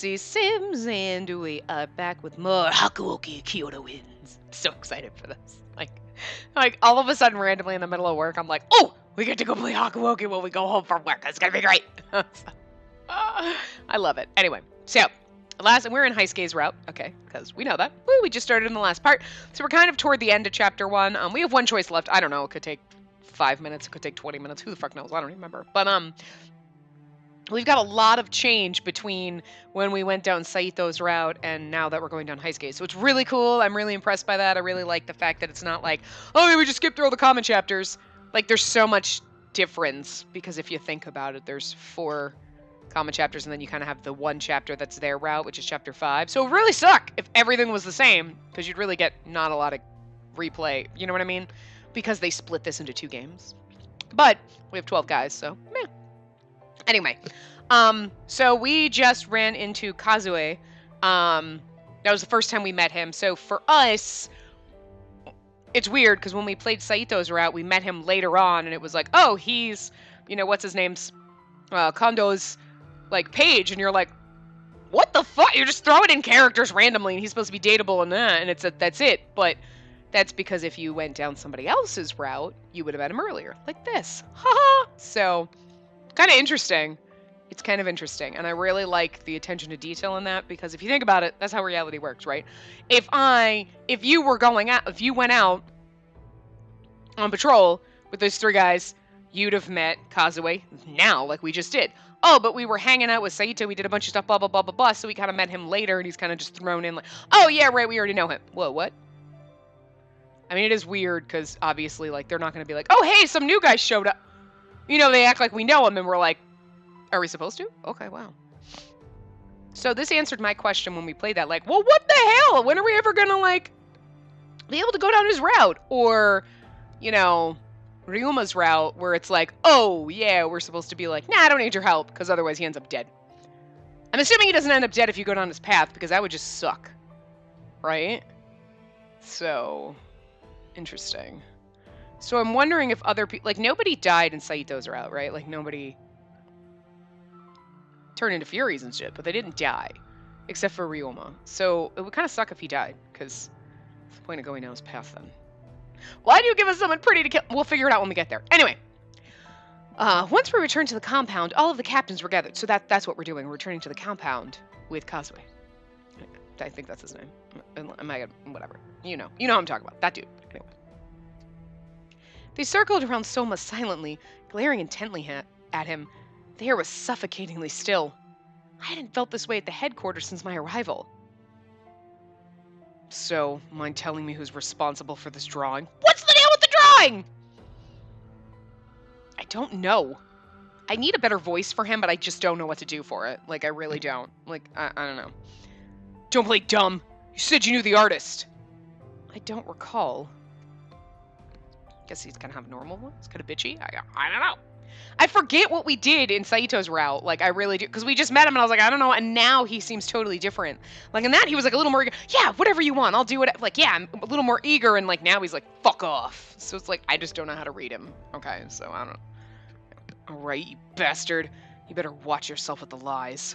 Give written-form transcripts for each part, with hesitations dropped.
Spacey Sims, and we are back with more Hakuoki Kyoto wins. So excited for this. Like all of a sudden, randomly in the middle of work, I'm like, oh, we get to go play Hakuoki when we go home from work. It's gonna be great. I love it. Anyway, so we're in Heisuke's route, okay, because we know that. Woo, we just started in the last part, so we're kind of toward the end of chapter 1. We have one choice left. I don't know. It could take 5 minutes. It could take 20 minutes. Who the fuck knows? I don't remember. But we've got a lot of change between when we went down Saito's route and now that we're going down Heisuke. So it's really cool. I'm really impressed by that. I really like the fact that it's not like, oh, we just skipped through all the common chapters. Like, there's so much difference because if you think about it, there's 4 common chapters and then you kind of have the one chapter that's their route, which is chapter 5. So it would really suck if everything was the same because you'd really get not a lot of replay. You know what I mean? Because they split this into 2 games. But we have 12 guys, so meh. Anyway, so we just ran into Kazue. That was the first time we met him. So for us, it's weird because when we played Saito's route, we met him later on, and it was like, oh, he's, what's his name's, Kondo's, page, and you're like, what the fuck? You're just throwing in characters randomly, and he's supposed to be dateable and that, and that's it. But that's because if you went down somebody else's route, you would have met him earlier, like this. Haha. So kind of interesting. It's kind of interesting, and I really like the attention to detail in that because if you think about it, that's how reality works, right? If you went out on patrol with those 3 guys, you'd have met Kazue now, like we just did. Oh, but we were hanging out with Saito, we did a bunch of stuff, blah, blah, blah, blah, blah, so we kind of met him later, and he's kind of just thrown in like, oh, yeah, right, we already know him. Whoa, what? I mean, it is weird because obviously, they're not going to be like, oh, hey, some new guy showed up. They act like we know him, and we're like, are we supposed to? Okay, wow. So this answered my question when we played that, well, what the hell? When are we ever gonna, be able to go down his route? Or, Ryuma's route, where it's like, oh, yeah, we're supposed to be like, nah, I don't need your help, because otherwise he ends up dead. I'm assuming he doesn't end up dead if you go down his path, because that would just suck. Right? So, interesting. So I'm wondering if other people, nobody died in Saito's route, right? Nobody turned into Furies and shit, but they didn't die. Except for Ryoma. So it would kind of suck if he died, because what's the point of going down his path then? Why do you give us someone pretty to kill? We'll figure it out when we get there. Anyway. Once we returned to the compound, all of the captains were gathered. So that's what we're doing. We're returning to the compound with Kazue. I think that's his name. Whatever. You know what I'm talking about. That dude. Anyway. They circled around Soma silently, glaring intently at him. The air was suffocatingly still. I hadn't felt this way at the headquarters since my arrival. So, mind telling me who's responsible for this drawing? What's the deal with the drawing? I don't know. I need a better voice for him, but I just don't know what to do for it. I really don't. I don't know. Don't play dumb. You said you knew the artist. I don't recall. Guess he's gonna have normal ones? Kind of bitchy? I don't know. I forget what we did in Saito's route. I really do. Because we just met him and I was like, I don't know. And now he seems totally different. In that, he was a little more, yeah, whatever you want. I'll do it. Yeah, I'm a little more eager. And now he's fuck off. So it's I just don't know how to read him. Okay, so I don't know. All right, you bastard. You better watch yourself with the lies.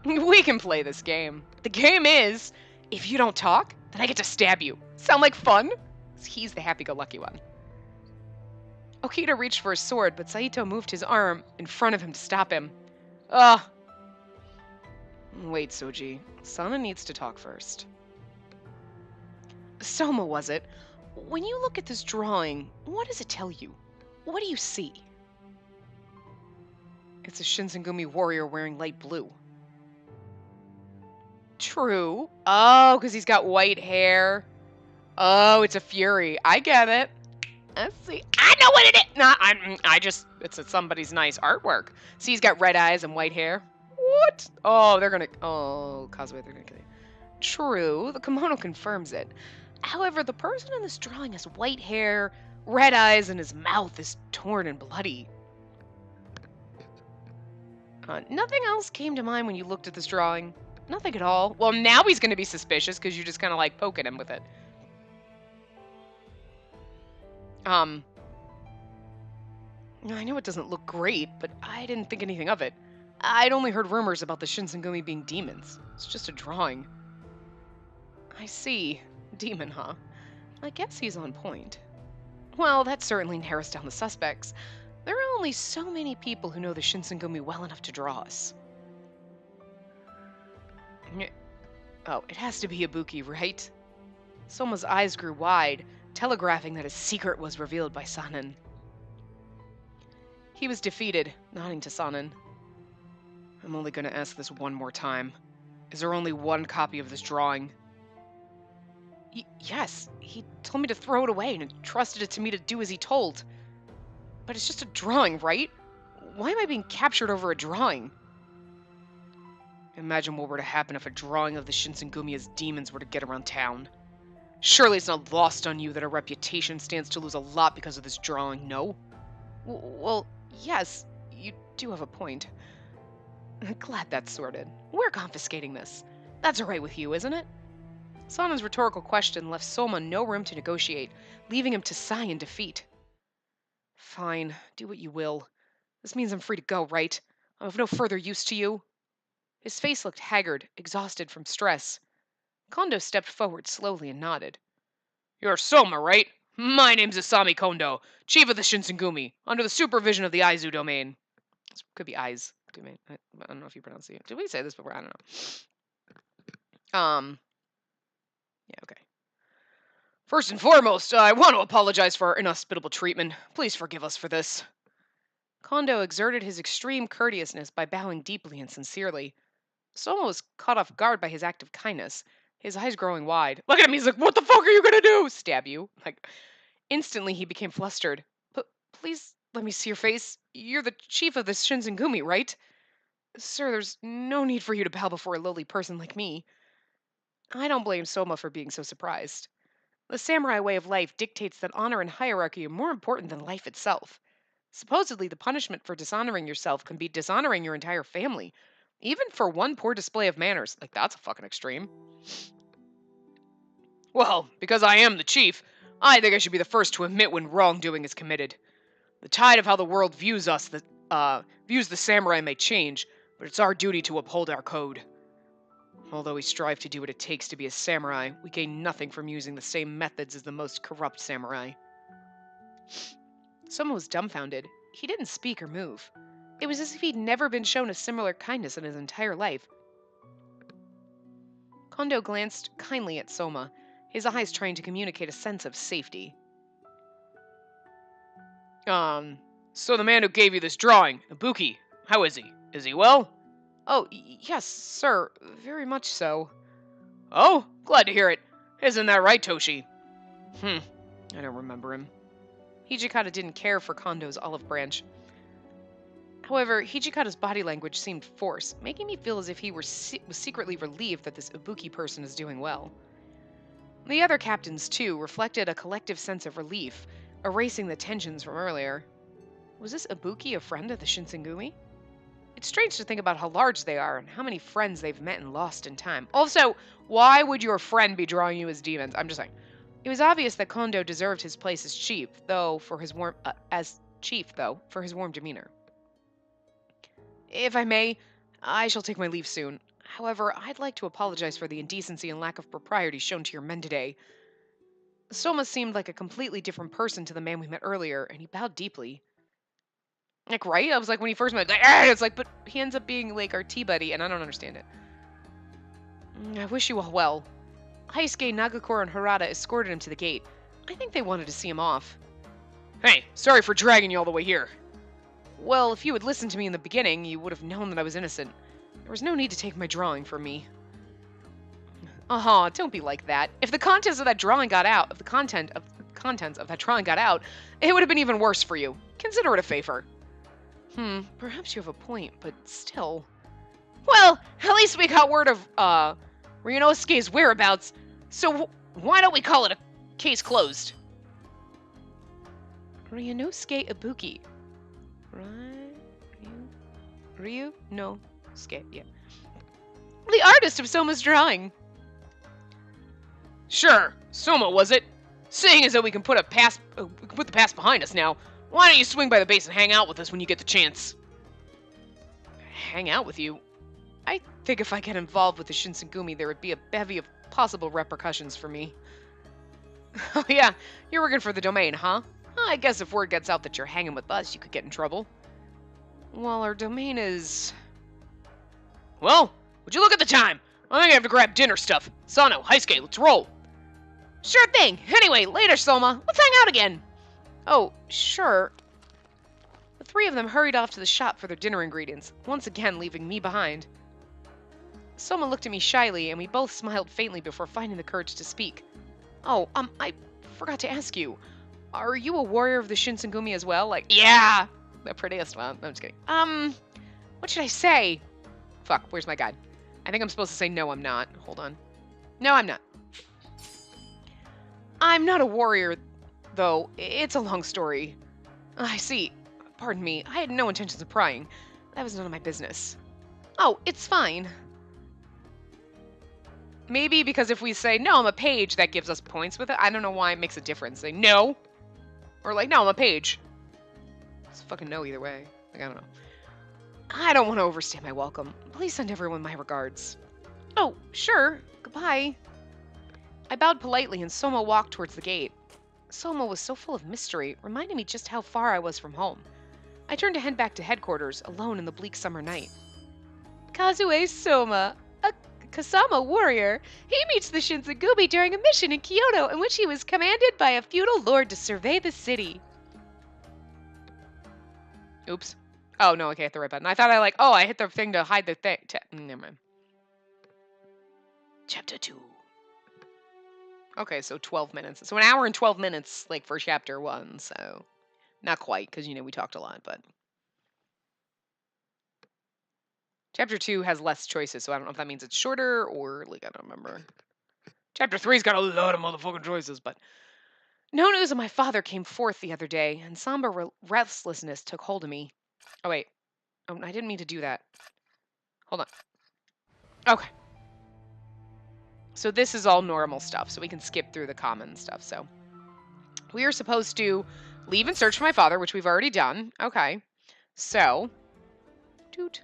We can play this game. The game is, if you don't talk, then I get to stab you. Sound like fun? He's the happy-go-lucky one. Okita reached for his sword, but Saito moved his arm in front of him to stop him. Ugh. Wait, Soji. Sana needs to talk first. Soma, was it? When you look at this drawing, what does it tell you? What do you see? It's a Shinsengumi warrior wearing light blue. True. Oh, because he's got white hair. Oh, it's a Fury. I get it. Let's see. I know what it is. Nah, it's somebody's nice artwork. See, he's got red eyes and white hair. What? Oh, Kazue, they're gonna kill you. True, the kimono confirms it. However, the person in this drawing has white hair, red eyes, and his mouth is torn and bloody. Nothing else came to mind when you looked at this drawing. Nothing at all. Well, now he's gonna be suspicious because you just kind of poking him with it. I know it doesn't look great, but I didn't think anything of it. I'd only heard rumors about the Shinsengumi being demons. It's just a drawing. I see. Demon, huh? I guess he's on point. Well, that certainly narrows down the suspects. There are only so many people who know the Shinsengumi well enough to draw us. Oh, it has to be Ibuki, right? Soma's eyes grew wide, telegraphing that his secret was revealed by Sanin. He was defeated, nodding to Sanin. I'm only going to ask this one more time. Is there only one copy of this drawing? Yes, he told me to throw it away and entrusted it to me to do as he told. But it's just a drawing, right? Why am I being captured over a drawing? Imagine what were to happen if a drawing of the Shinsengumi as demons were to get around town. Surely it's not lost on you that our reputation stands to lose a lot because of this drawing, no? Well, yes, you do have a point. Glad that's sorted. We're confiscating this. That's alright with you, isn't it? Sana's rhetorical question left Soma no room to negotiate, leaving him to sigh in defeat. Fine, do what you will. This means I'm free to go, right? I'm of no further use to you. His face looked haggard, exhausted from stress. Kondo stepped forward slowly and nodded. You're Soma, right? My name's Asami Kondo, chief of the Shinsengumi, under the supervision of the Aizu domain. This could be Aiz domain. I don't know if you pronounce it. Did we say this before? I don't know. Yeah, okay. First and foremost, I want to apologize for our inhospitable treatment. Please forgive us for this. Kondo exerted his extreme courteousness by bowing deeply and sincerely. Soma was caught off guard by his act of kindness, his eyes growing wide. Look at him, he's like, what the fuck are you gonna do? Stab you. Instantly he became flustered. But please let me see your face. You're the chief of the Shinsengumi, right? Sir, there's no need for you to bow before a lowly person like me. I don't blame Soma for being so surprised. The samurai way of life dictates that honor and hierarchy are more important than life itself. Supposedly, the punishment for dishonoring yourself can be dishonoring your entire family, even for one poor display of manners. That's a fucking extreme. Well, because I am the chief, I think I should be the first to admit when wrongdoing is committed. The tide of how the world views us, views the samurai may change, but it's our duty to uphold our code. Although we strive to do what it takes to be a samurai, we gain nothing from using the same methods as the most corrupt samurai. Soma was dumbfounded. He didn't speak or move. It was as if he'd never been shown a similar kindness in his entire life. Kondo glanced kindly at Soma, his eyes trying to communicate a sense of safety. So the man who gave you this drawing, Ibuki, how is he? Is he well? Oh, yes, sir. Very much so. Oh, glad to hear it. Isn't that right, Toshi? I don't remember him. Hijikata didn't care for Kondo's olive branch. However, Hijikata's body language seemed forced, making me feel as if he was secretly relieved that this Ibuki person is doing well. The other captains, too, reflected a collective sense of relief, erasing the tensions from earlier. Was this Ibuki a friend of the Shinsengumi? It's strange to think about how large they are and how many friends they've met and lost in time. Also, why would your friend be drawing you as demons? I'm just saying. It was obvious that Kondo deserved his place as chief, though for his warm demeanor. If I may, I shall take my leave soon. However, I'd like to apologize for the indecency and lack of propriety shown to your men today. Soma seemed like a completely different person to the man we met earlier, and he bowed deeply. Right? I was like, when he first met, it's like, but he ends up being, our tea buddy, and I don't understand it. I wish you all well. Heisuke, Nagakura, and Harada escorted him to the gate. I think they wanted to see him off. Hey, sorry for dragging you all the way here. Well, if you had listened to me in the beginning, you would have known that I was innocent. There was no need to take my drawing from me. Don't be like that. If the contents of that drawing got out, it would have been even worse for you. Consider it a favor. Perhaps you have a point, but still. Well, at least we got word of, Ryunosuke's whereabouts, so why don't we call it a case closed? Ryunosuke Ibuki. Ryunosuke, yeah. The artist of Soma's drawing. Sure, Soma was it? Seeing as though we can put the past behind us now, why don't you swing by the base and hang out with us when you get the chance? Hang out with you? I think if I get involved with the Shinsengumi, there would be a bevy of possible repercussions for me. Oh yeah, you're working for the domain, huh? I guess if word gets out that you're hanging with us, you could get in trouble. Well, our domain is... Well, would you look at the time? I think I have to grab dinner stuff. Sano, Heisuke, let's roll. Sure thing. Anyway, later, Soma. Let's hang out again. Oh, sure. The three of them hurried off to the shop for their dinner ingredients, once again leaving me behind. Soma looked at me shyly, and we both smiled faintly before finding the courage to speak. Oh, I forgot to ask you. Are you a warrior of the Shinsengumi as well? Like, yeah! The prettiest one. I'm just kidding. What should I say? Fuck, where's my guide? I think I'm supposed to say no, I'm not. Hold on. No, I'm not. I'm not a warrior, though. It's a long story. I see. Pardon me. I had no intentions of prying. That was none of my business. Oh, it's fine. Maybe because if we say, no, I'm a page, that gives us points with it. I don't know why it makes a difference. Say, no. Or like, no, I'm a page. It's fucking no either way. Like, I don't know. I don't want to overstay my welcome. Please send everyone my regards. Oh, sure. Goodbye. I bowed politely and Soma walked towards the gate. Soma was so full of mystery, reminding me just how far I was from home. I turned to head back to headquarters, alone in the bleak summer night. Kazue Soma, a Kasama warrior. He meets the Shinsengumi during a mission in Kyoto in which he was commanded by a feudal lord to survey the city. Oops. Oh, no, okay, I hit the right button. I thought I hit the thing to hide the thing. Never mind. Chapter 2. Okay, so 12 minutes. So an hour and 12 minutes, like, for chapter 1, so... Not quite, because, we talked a lot, but... Chapter 2 has less choices, so I don't know if that means it's shorter, or, like, I don't remember. Chapter 3's got a lot of motherfucking choices, but... No news of my father came forth the other day, and somber restlessness took hold of me. Oh, wait. Oh, I didn't mean to do that. Hold on. Okay. So this is all normal stuff, so we can skip through the common stuff. So we are supposed to leave and search for my father, which we've already done. Okay. So, doot.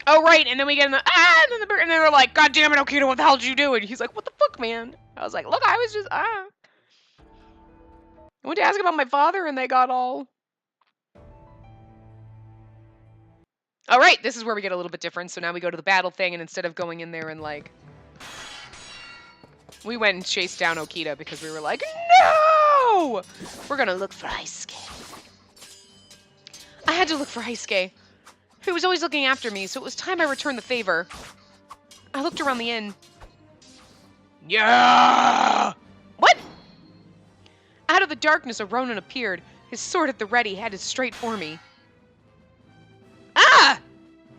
Oh, right, and then we get in the, and then they're like, God damn it, Okita, what the hell did you do? And he's like, what the fuck, man? I was like, look, I was just, I went to ask about my father, and they got all... All right, this is where we get a little bit different. So now we go to the battle thing, and instead of going in there and, like... We went and chased down Okita because we were like, no! We're gonna look for Heisuke. I had to look for Heisuke. He was always looking after me, so it was time I returned the favor. I looked around the inn. Yeah! What? Out of the darkness, a Ronin appeared, his sword at the ready, headed straight for me. Ah!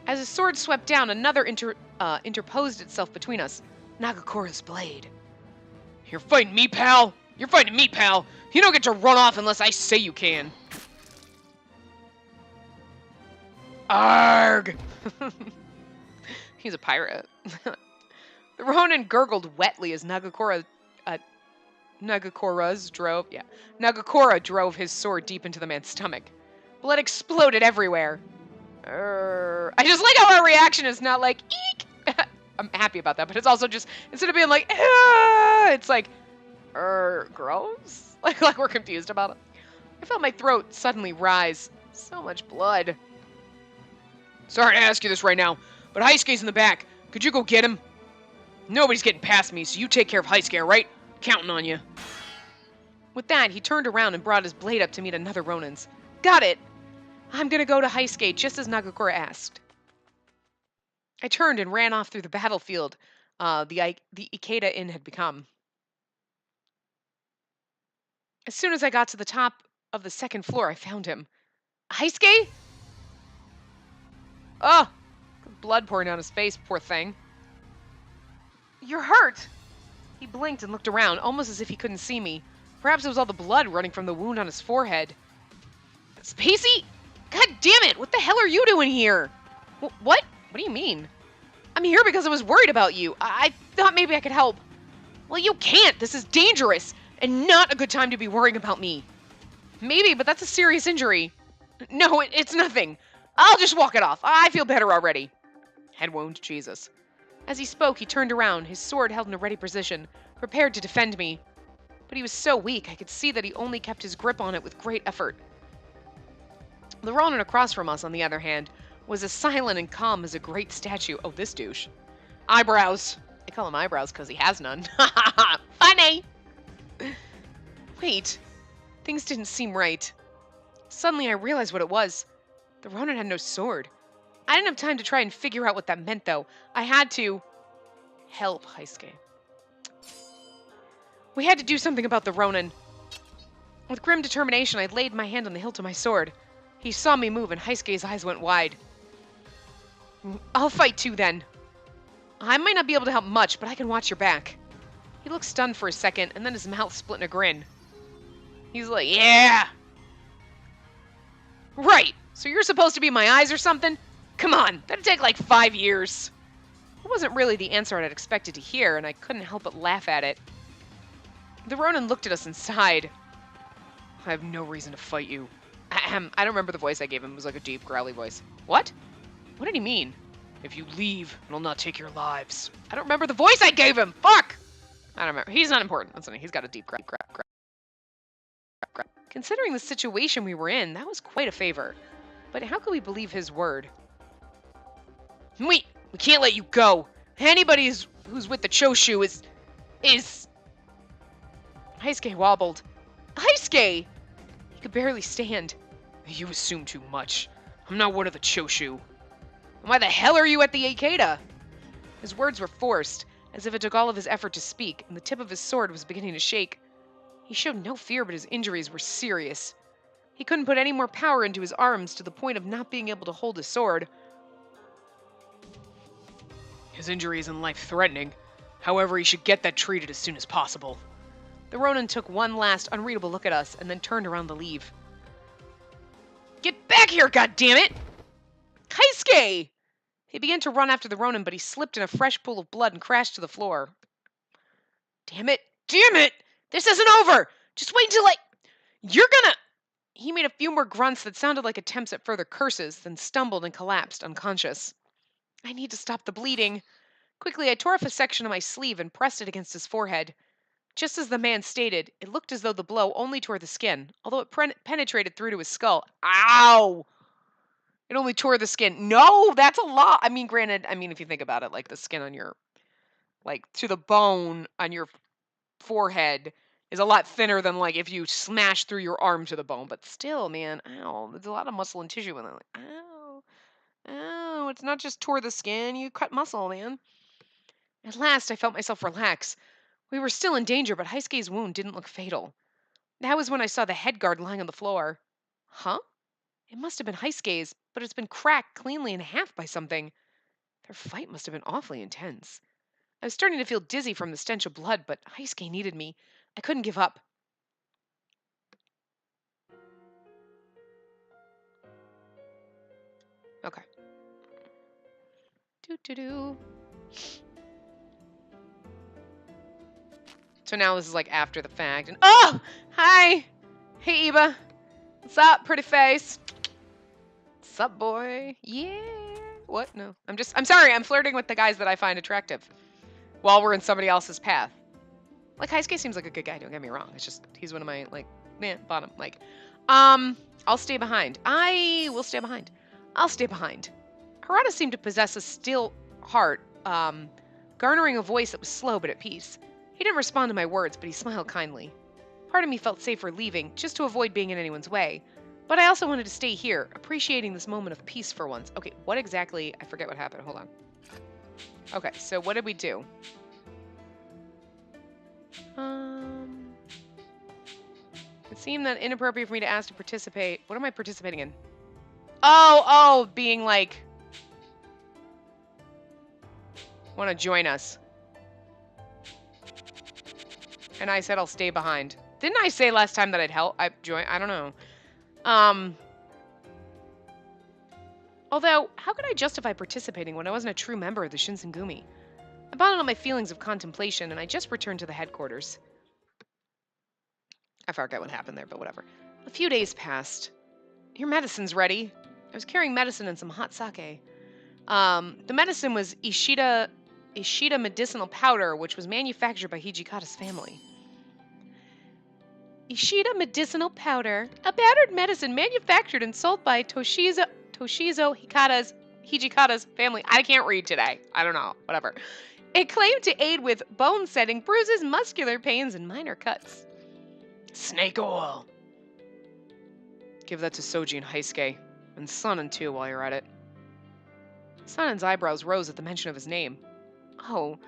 As his sword swept down, another interposed itself between us. Nagakura's blade. You're fighting me, pal? You're fighting me, pal. You don't get to run off unless I say you can. Arg! He's a pirate. The Ronin gurgled wetly as Nagakura drove his sword deep into the man's stomach. Blood exploded everywhere. I just like how our reaction is not like, eek! I'm happy about that, but it's also just, instead of being like, it's like, gross? Like we're confused about it. I felt my throat suddenly rise. So much blood. Sorry to ask you this right now, but Heisuke's in the back. Could you go get him? Nobody's getting past me, so you take care of Heisuke, all right? Counting on you. With that, he turned around and brought his blade up to meet another Ronin's. Got it! I'm gonna go to Heisuke, just as Nagakura asked. I turned and ran off through the battlefield the Ikeda Inn had become. As soon as I got to the top of the second floor, I found him. Heisuke? Oh, blood pouring down his face, poor thing. You're hurt. He blinked and looked around, almost as if he couldn't see me. Perhaps it was all the blood running from the wound on his forehead. Spacey? God damn it! What the hell are you doing here? What? What do you mean? I'm here because I was worried about you. I thought maybe I could help. Well, you can't. This is dangerous, and not a good time to be worrying about me. Maybe, but that's a serious injury. No, it's nothing. I'll just walk it off. I feel better already. Head wound, Jesus. As he spoke, he turned around, his sword held in a ready position, prepared to defend me. But he was so weak, I could see that he only kept his grip on it with great effort. The Ronin across from us, on the other hand, was as silent and calm as a great statue. Oh, this douche. Eyebrows. I call him eyebrows because he has none. Funny! Wait. Things didn't seem right. Suddenly I realized what it was. The Ronin had no sword. I didn't have time to try and figure out what that meant, though. I had to help Heisuke. We had to do something about the Ronin. With grim determination, I laid my hand on the hilt of my sword. He saw me move, and Heisuke's eyes went wide. I'll fight too, then. I might not be able to help much, but I can watch your back. He looked stunned for a second, and then his mouth split in a grin. He's like, yeah! Right! So you're supposed to be my eyes or something? Come on, that'd take like 5 years. It wasn't really the answer I'd expected to hear, and I couldn't help but laugh at it. The Ronin looked at us and sighed. I have no reason to fight you. Ahem. I don't remember the voice I gave him. It was like a deep, growly voice. What? What did he mean? If you leave, it'll not take your lives. I don't remember the voice I gave him! Fuck! I don't remember. He's not important. That's something. He's got a deep grab. Considering the situation we were in, that was quite a favor. But how could we believe his word? Wait! We can't let you go! Anybody who's with the Choshu is... Heisuke wobbled. Heisuke! He could barely stand. You assume too much. I'm not one of the Choshu. Why the hell are you at the Ikeda? His words were forced, as if it took all of his effort to speak, and the tip of his sword was beginning to shake. He showed no fear, but his injuries were serious. He couldn't put any more power into his arms to the point of not being able to hold his sword. His injury isn't life-threatening. However, he should get that treated as soon as possible. The Ronin took one last unreadable look at us and then turned around to leave. Get back here, goddammit! Heisuke! He began to run after the Ronin, but he slipped in a fresh pool of blood and crashed to the floor. Damn it! Damn it! This isn't over! Just wait until You're gonna... He made a few more grunts that sounded like attempts at further curses, then stumbled and collapsed, unconscious. I need to stop the bleeding. Quickly, I tore off a section of my sleeve and pressed it against his forehead. Just as the man stated, it looked as though the blow only tore the skin, although it penetrated through to his skull. Ow! It only tore the skin. No, that's a lot. I mean, granted, if you think about it, like the skin on your, to the bone on your forehead is a lot thinner than, if you smash through your arm to the bone. But still, man, ow. There's a lot of muscle and tissue in there. Ow. Ow. It's not just tore the skin. You cut muscle, man. At last, I felt myself relax. We were still in danger, but Heisuke's wound didn't look fatal. That was when I saw the head guard lying on the floor. Huh? It must have been Heisuke's, but it's been cracked cleanly in half by something. Their fight must have been awfully intense. I was starting to feel dizzy from the stench of blood, but Heisuke needed me. I couldn't give up. Okay. Doo-doo-doo. So now this is after the fact. And oh! Hi! Hey, Iba. What's up, pretty face? What's up, boy? Yeah. What? No. I'm sorry. I'm flirting with the guys that I find attractive while we're in somebody else's path. Heisuke seems like a good guy, don't get me wrong. It's just, he's one of my, bottom. I'll stay behind. I will stay behind. I'll stay behind. Harada seemed to possess a still heart, garnering a voice that was slow but at peace. He didn't respond to my words, but he smiled kindly. Part of me felt safer leaving, just to avoid being in anyone's way. But I also wanted to stay here, appreciating this moment of peace for once. Okay, what exactly? I forget what happened. Hold on. Okay, so what did we do? It seemed that inappropriate for me to ask to participate. What am I participating in? Oh, being want to join us. And I said I'll stay behind. Didn't I say last time that I'd help? I don't know. Although, how could I justify participating when I wasn't a true member of the Shinsengumi? I bottled up my feelings of contemplation, and I just returned to the headquarters. I forgot what happened there, but whatever. A few days passed. Your medicine's ready. I was carrying medicine and some hot sake. The medicine was Ishida medicinal powder, which was manufactured by Hijikata's family. Ishida medicinal powder, a powdered medicine manufactured and sold by Toshizo Hijikata's family. I can't read today. I don't know. Whatever. It claimed to aid with bone setting, bruises, muscular pains, and minor cuts. Snake oil. Give that to Soji and Heisuke. And Sonnen too, while you're at it. Sonnen's eyebrows rose at the mention of his name. Oh,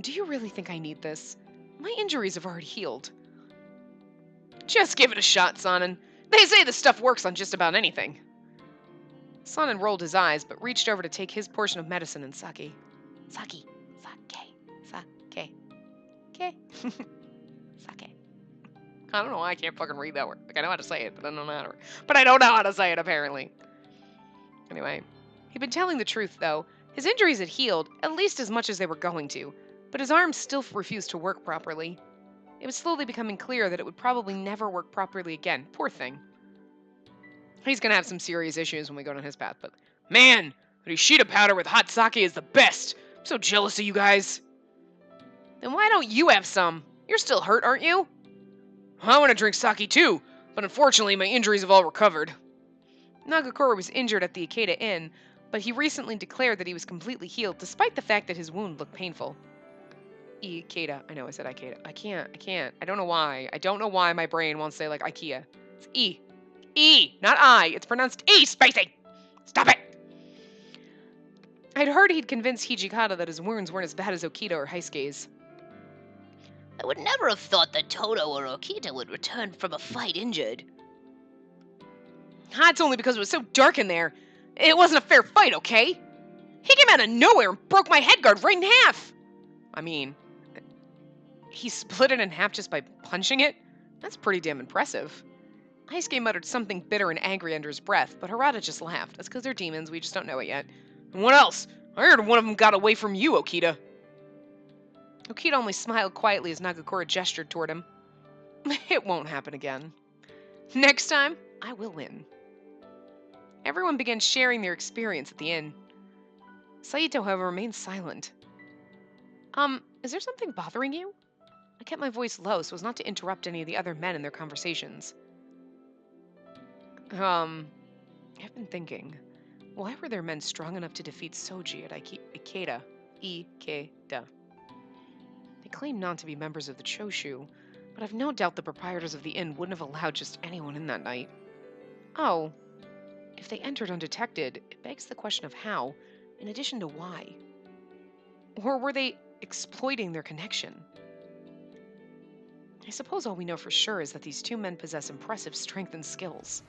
do you really think I need this? My injuries have already healed. Just give it a shot, Sonnen. They say this stuff works on just about anything. Sonnen rolled his eyes, but reached over to take his portion of medicine and sake. Sake. Okay. Sake. I don't know why I can't fucking read that word. Like, I know how to say it, but I don't know how to say it, apparently. Anyway, he'd been telling the truth, though. His injuries had healed, at least as much as they were going to, but his arms still refused to work properly. It was slowly becoming clear that it would probably never work properly again. Poor thing. He's gonna have some serious issues when we go down his path, but man, the Ishida powder with hot sake is the best. I'm so jealous of you guys. Then why don't you have some? You're still hurt, aren't you? I want to drink sake too, but unfortunately my injuries have all recovered. Nagakura was injured at the Ikeda Inn, but he recently declared that he was completely healed, despite the fact that his wound looked painful. Ikeda. I know I said Ikeda. I can't. I don't know why. I don't know why my brain won't say like Ikea. It's E. E, not I. It's pronounced E, Spacey! Stop it! I'd heard he'd convinced Hijikata that his wounds weren't as bad as Okita or Heisuke's. I would never have thought that Toto or Okita would return from a fight injured. That's only because it was so dark in there. It wasn't a fair fight, okay? He came out of nowhere and broke my headguard right in half! I mean, he split it in half just by punching it? That's pretty damn impressive. Heisuke muttered something bitter and angry under his breath, but Harada just laughed. That's because they're demons, we just don't know it yet. And what else? I heard one of them got away from you, Okita. Okita only smiled quietly as Nagakura gestured toward him. It won't happen again. Next time, I will win. Everyone began sharing their experience at the inn. Saito, however, remained silent. Is there something bothering you? I kept my voice low so as not to interrupt any of the other men in their conversations. I've been thinking, why were there men strong enough to defeat Soji at Ikeda? Ikeda. They claim not to be members of the Choshu, but I've no doubt the proprietors of the inn wouldn't have allowed just anyone in that night. Oh, if they entered undetected, it begs the question of how, in addition to why. Or were they exploiting their connection? I suppose all we know for sure is that these two men possess impressive strength and skills.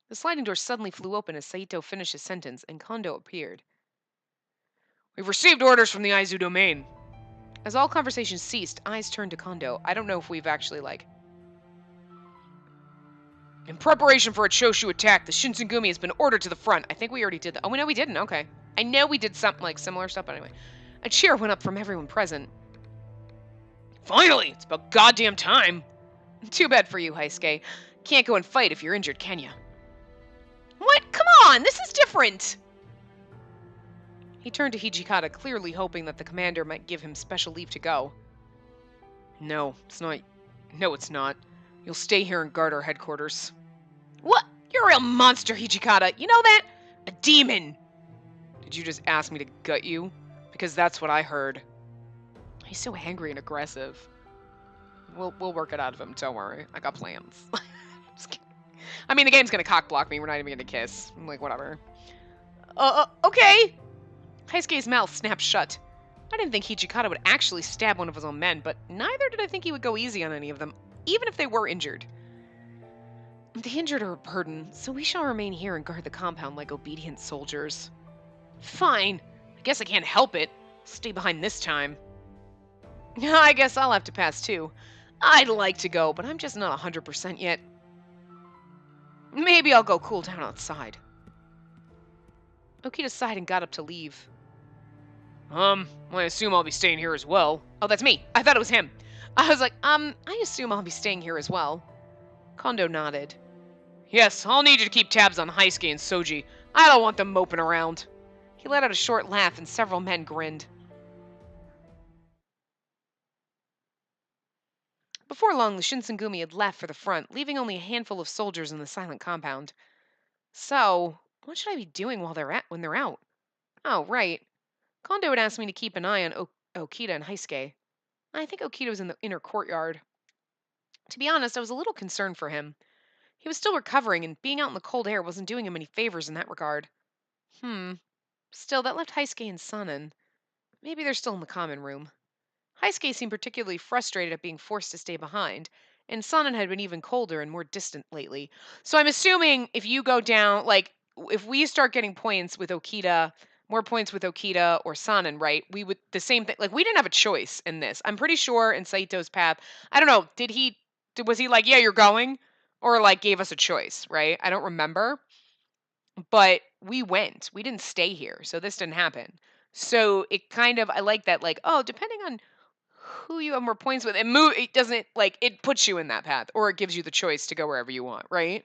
The sliding door suddenly flew open as Saito finished his sentence, and Kondo appeared. We've received orders from the Aizu domain. As all conversation ceased, eyes turned to Kondo. I don't know if we've actually, In preparation for a Choshu attack, the Shinsengumi has been ordered to the front. I think we already did that. Oh, no, we didn't. Okay. I know we did something similar stuff, but anyway. A cheer went up from everyone present. Finally! It's about goddamn time! Too bad for you, Heisuke. Can't go and fight if you're injured, can ya? What? Come on! This is different! He turned to Hijikata, clearly hoping that the commander might give him special leave to go. No, it's not. No, it's not. You'll stay here and guard our headquarters. What? You're a real monster, Hijikata. You know that? A demon! Did you just ask me to gut you? Because that's what I heard. He's so angry and aggressive. We'll work it out of him, don't worry. I got plans. Just kidding. I mean, the game's gonna cockblock me. We're not even gonna kiss. I'm like, whatever. Okay! Heisuke's mouth snapped shut. I didn't think Hijikata would actually stab one of his own men, but neither did I think he would go easy on any of them, even if they were injured. The injured are a burden, so we shall remain here and guard the compound like obedient soldiers. Fine. I guess I can't help it. Stay behind this time. I guess I'll have to pass too. I'd like to go, but I'm just not 100% yet. Maybe I'll go cool down outside. Okita sighed and got up to leave. I assume I'll be staying here as well. Oh, that's me. I thought it was him. I was like, I assume I'll be staying here as well. Kondo nodded. Yes, I'll need you to keep tabs on Heisuke and Soji. I don't want them moping around. He let out a short laugh and several men grinned. Before long, the Shinsengumi had left for the front, leaving only a handful of soldiers in the silent compound. So, what should I be doing when they're out? Oh, right. Kondo had asked me to keep an eye on Okita and Heisuke. I think Okita was in the inner courtyard. To be honest, I was a little concerned for him. He was still recovering, and being out in the cold air wasn't doing him any favors in that regard. Still, that left Heisuke and Sanan. Maybe they're still in the common room. Heisuke seemed particularly frustrated at being forced to stay behind, and Sanan had been even colder and more distant lately. So I'm assuming if you go down, like, if we start getting points with Okita, more points with Okita or Sanan, right? We would, the same thing, like, we didn't have a choice in this. I'm pretty sure in Saito's path, I don't know, was he like, yeah, you're going? Or, like, gave us a choice, right? I don't remember. But we went. We didn't stay here, so this didn't happen. So it kind of, I like that, like, oh, depending on who you have more points with, it doesn't, like, it puts you in that path, or it gives you the choice to go wherever you want, right?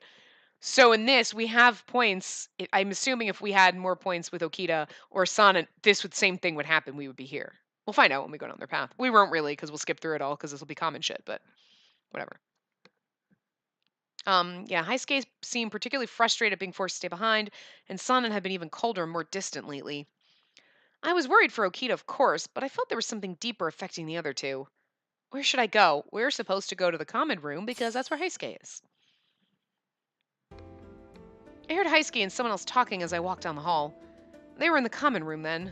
So in this, we have points. I'm assuming if we had more points with Okita or Sana, same thing would happen. We would be here. We'll find out when we go down their path. We won't really, because we'll skip through it all, because this will be common shit, but whatever. Yeah, Heisuke seemed particularly frustrated being forced to stay behind, and Sanan had been even colder and more distant lately. I was worried for Okita, of course, but I felt there was something deeper affecting the other two. Where should I go? We're supposed to go to the common room because that's where Heisuke is. I heard Heisuke and someone else talking as I walked down the hall. They were in the common room then.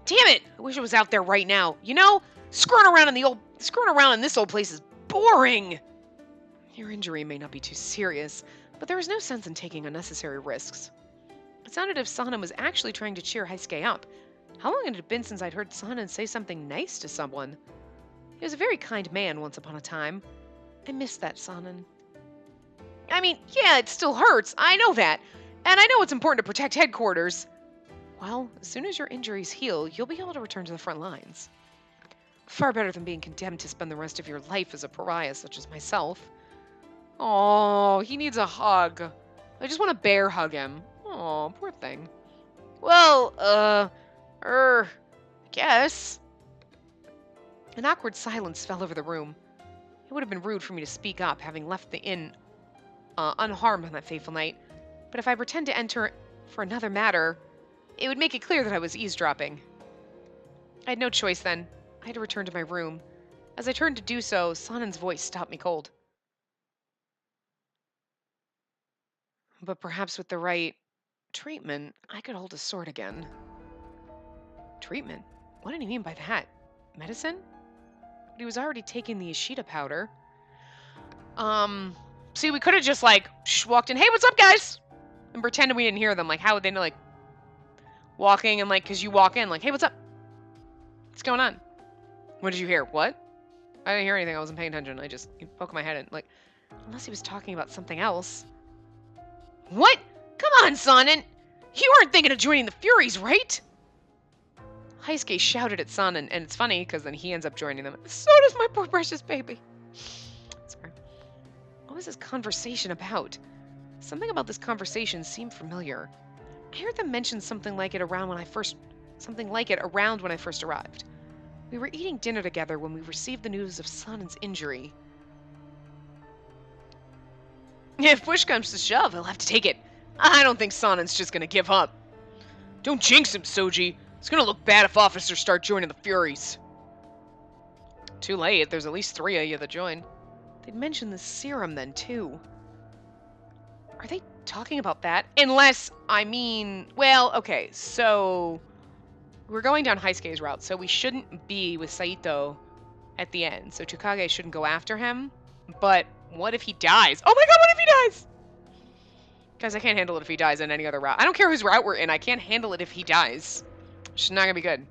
Damn it! I wish I was out there right now. You know, screwing around in this old place is boring. Your injury may not be too serious, but there was no sense in taking unnecessary risks. It sounded as if Sanan was actually trying to cheer Heisuke up. How long had it been since I'd heard Sanan say something nice to someone? He was a very kind man once upon a time. I miss that, Sanan. I mean, yeah, it still hurts. I know that. And I know it's important to protect headquarters. Well, as soon as your injuries heal, you'll be able to return to the front lines. Far better than being condemned to spend the rest of your life as a pariah such as myself. Oh, he needs a hug. I just want to bear hug him. Oh, poor thing. Well, I guess. An awkward silence fell over the room. It would have been rude for me to speak up, having left the inn unharmed on that fateful night. But if I pretend to enter for another matter, it would make it clear that I was eavesdropping. I had no choice then. I had to return to my room. As I turned to do so, Sanan's voice stopped me cold. But perhaps with the right treatment, I could hold a sword again. Treatment? What did he mean by that? Medicine? But he was already taking the Ishida powder. See, we could have just, like, walked in, hey, what's up, guys? And pretended we didn't hear them. Like, how would they know, like, walking and, like, because you walk in, like, hey, what's up? What's going on? What did you hear? What? I didn't hear anything. I wasn't paying attention. I just poked my head in. Like, unless he was talking about something else. What? Come on, Sanan! You aren't thinking of joining the Furies, right? Heisuke shouted at Sanan, and it's funny, because then he ends up joining them. So does my poor precious baby. Sorry. What was this conversation about? Something about this conversation seemed familiar. I heard them mention something like it around when I first arrived. We were eating dinner together when we received the news of Sanan's injury. If push comes to shove, he'll have to take it. I don't think Sanan's just gonna give up. Don't jinx him, Soji. It's gonna look bad if officers start joining the Furies. Too late. There's at least 3 of you that join. They'd mentioned the serum then, too. Are they talking about that? Unless, I mean... Well, okay, so... We're going down Heisuke's route, so we shouldn't be with Saito at the end. So Tsukage shouldn't go after him. But what if he dies? Oh my god, what if he dies? Guys, I can't handle it if he dies in any other route. I don't care whose route we're in. I can't handle it if he dies. It's not gonna be good.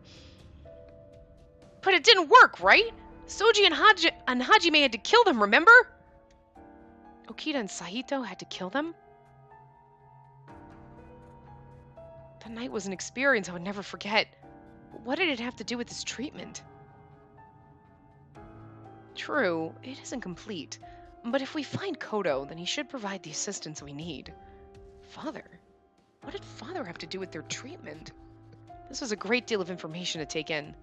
But it didn't work, right? Soji and Hajime had to kill them, remember? Okita and Saito had to kill them? That night was an experience I would never forget. What did it have to do with this treatment? True, it isn't complete. But if we find Kodo, then he should provide the assistance we need. Father? What did Father have to do with their treatment? This was a great deal of information to take in.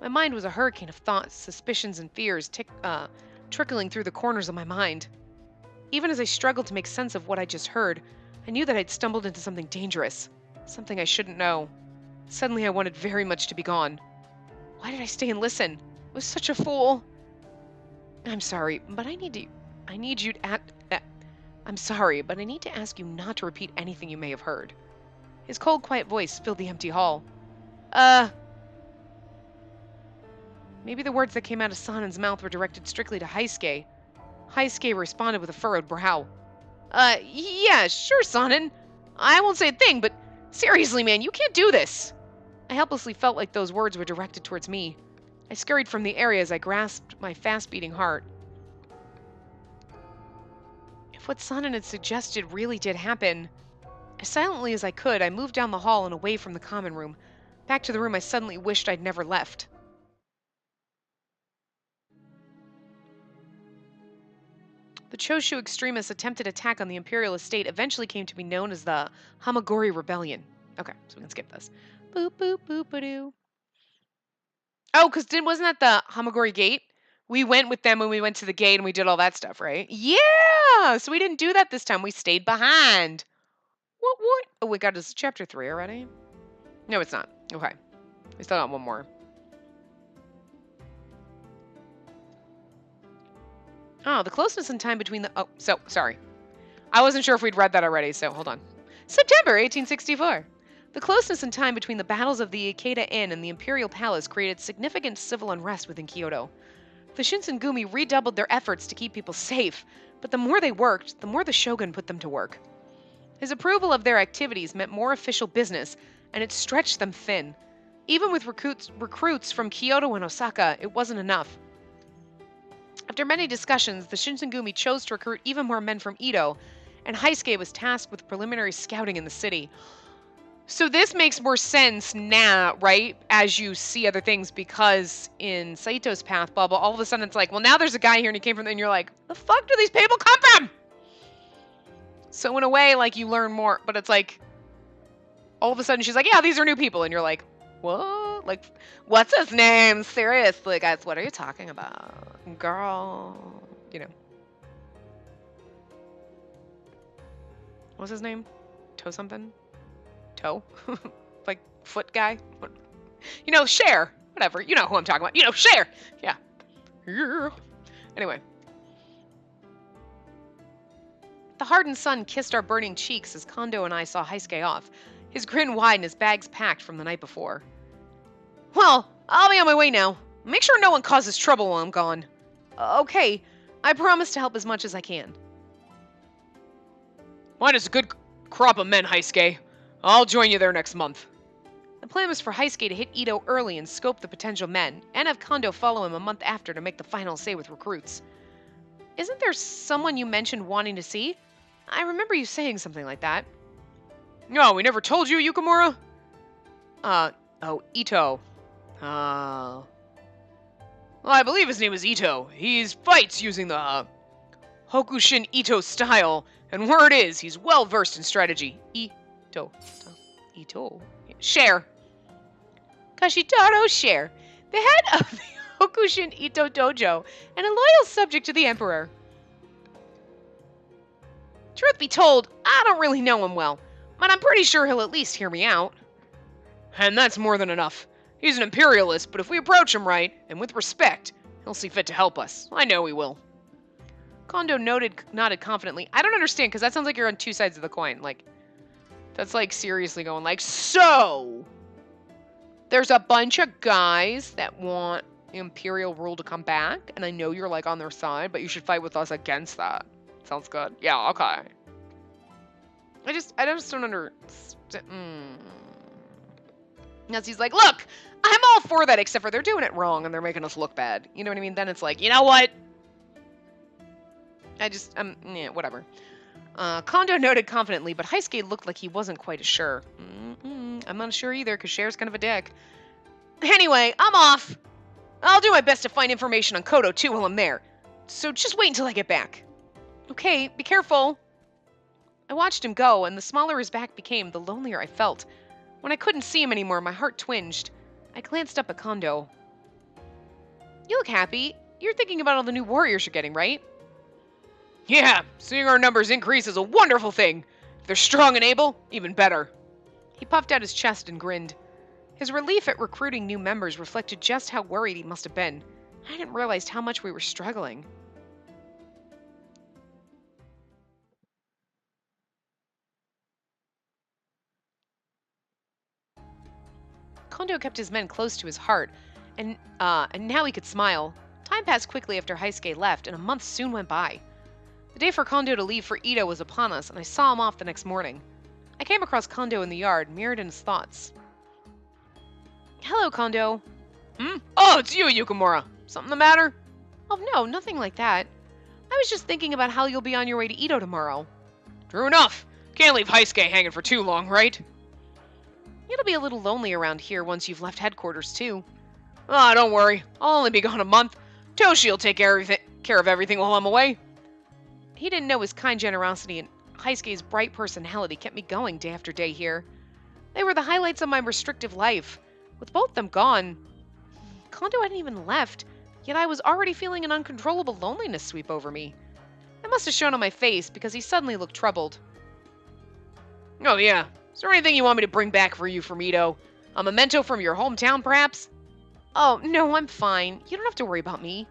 My mind was a hurricane of thoughts, suspicions, and fears trickling through the corners of my mind. Even as I struggled to make sense of what I just heard, I knew that I'd stumbled into something dangerous, something I shouldn't know. Suddenly I wanted very much to be gone. Why did I stay and listen? I was such a fool. I'm sorry, but I need you to I'm sorry, but I need to ask you not to repeat anything you may have heard. His cold, quiet voice filled the empty hall. Maybe the words that came out of Sanen's mouth were directed strictly to Heisuke. Heisuke responded with a furrowed brow. Yeah, sure, Sanen. I won't say a thing, but seriously, man, you can't do this. I helplessly felt like those words were directed towards me. I scurried from the area as I grasped my fast-beating heart. If what Sanen had suggested really did happen, as silently as I could, I moved down the hall and away from the common room, back to the room I suddenly wished I'd never left. The Choshu extremists' attempted attack on the Imperial estate eventually came to be known as the Hamagori Rebellion. Okay, so we can skip this. Boop, boop, boop-a-doo. Oh, because wasn't that the Hamagori Gate? We went with them when we went to the gate and we did all that stuff, right? Yeah! So we didn't do that this time. We stayed behind. What? Oh, we got this chapter 3 already? No, it's not. Okay. We still got one more. Oh, the closeness in time between the... Oh, so, sorry. I wasn't sure if we'd read that already, so hold on. September 1864. The closeness in time between the battles of the Ikeda Inn and the Imperial Palace created significant civil unrest within Kyoto. The Shinsengumi redoubled their efforts to keep people safe, but the more they worked, the more the shogun put them to work. His approval of their activities meant more official business, and it stretched them thin. Even with recruits from Kyoto and Osaka, it wasn't enough. After many discussions, the Shinsengumi chose to recruit even more men from Edo, and Heisuke was tasked with preliminary scouting in the city. So this makes more sense now, right? As you see other things, because in Saito's path, blah, blah, all of a sudden it's like, well, now there's a guy here and he came from there, and you're like, the fuck do these people come from? So in a way, like, you learn more, but it's like, all of a sudden she's like, yeah, these are new people, and you're like, what? Like, what's his name? Seriously, guys, what are you talking about? Girl, you know. What's his name? Toe something? Toe? Like, foot guy? You know, Cher. Whatever. You know who I'm talking about. You know, Cher. Yeah. Anyway. The hardened sun kissed our burning cheeks as Kondo and I saw Heisuke off, his grin wide and his bags packed from the night before. Well, I'll be on my way now. Make sure no one causes trouble while I'm gone. Okay, I promise to help as much as I can. Mine is a good crop of men, Heisuke. I'll join you there next month. The plan was for Heisuke to hit Edo early and scope the potential men, and have Kondo follow him a month after to make the final say with recruits. Isn't there someone you mentioned wanting to see? I remember you saying something like that. No, we never told you, Yukimura? Oh, Ito. Well, I believe his name is Ito. He fights using the, Hokushin Ito style, and word is, he's well versed in strategy. Ito. Cher. Kashitaro Cher, the head of the Hokushin Ito Dojo, and a loyal subject to the Emperor. Truth be told, I don't really know him well, but I'm pretty sure he'll at least hear me out. And that's more than enough. He's an imperialist, but if we approach him right, and with respect, he'll see fit to help us. I know he will. Kondo nodded confidently. I don't understand, because that sounds like you're on two sides of the coin. Like, that's like seriously going like, so, there's a bunch of guys that want imperial rule to come back, and I know you're like on their side, but you should fight with us against that. Sounds good. Yeah, okay. I just don't understand. As he's like, look, I'm all for that, except for they're doing it wrong and they're making us look bad. You know what I mean? Then it's like, you know what? Yeah, whatever. Kondo nodded confidently, but Heisuke looked like he wasn't quite as sure. I'm not sure either, because Cher's kind of a dick. Anyway, I'm off. I'll do my best to find information on Kodo, too, while I'm there. So just wait until I get back. Okay, be careful. I watched him go, and the smaller his back became, the lonelier I felt. When I couldn't see him anymore, my heart twinged. I glanced up at Kondo. You look happy. You're thinking about all the new warriors you're getting, right? Yeah, seeing our numbers increase is a wonderful thing. If they're strong and able, even better. He puffed out his chest and grinned. His relief at recruiting new members reflected just how worried he must have been. I hadn't realized how much we were struggling. Kondo kept his men close to his heart, and now he could smile. Time passed quickly after Heisuke left, and a month soon went by. The day for Kondo to leave for Ito was upon us, and I saw him off the next morning. I came across Kondo in the yard, mirrored in his thoughts. Hello, Kondo. Oh, it's you, Yukimura. Something the matter? Oh, no, nothing like that. I was just thinking about how you'll be on your way to Ito tomorrow. True enough. Can't leave Heisuke hanging for too long, right? It'll be a little lonely around here once you've left headquarters, too. Ah, don't worry. I'll only be gone a month. Toshi'll take care of everything while I'm away. He didn't know his kind generosity and Heisuke's bright personality kept me going day after day here. They were the highlights of my restrictive life. With both them gone, Kondo hadn't even left, yet I was already feeling an uncontrollable loneliness sweep over me. It must have shown on my face because he suddenly looked troubled. Oh yeah, is there anything you want me to bring back for you from Ito? A memento from your hometown, perhaps? Oh, no, I'm fine. You don't have to worry about me.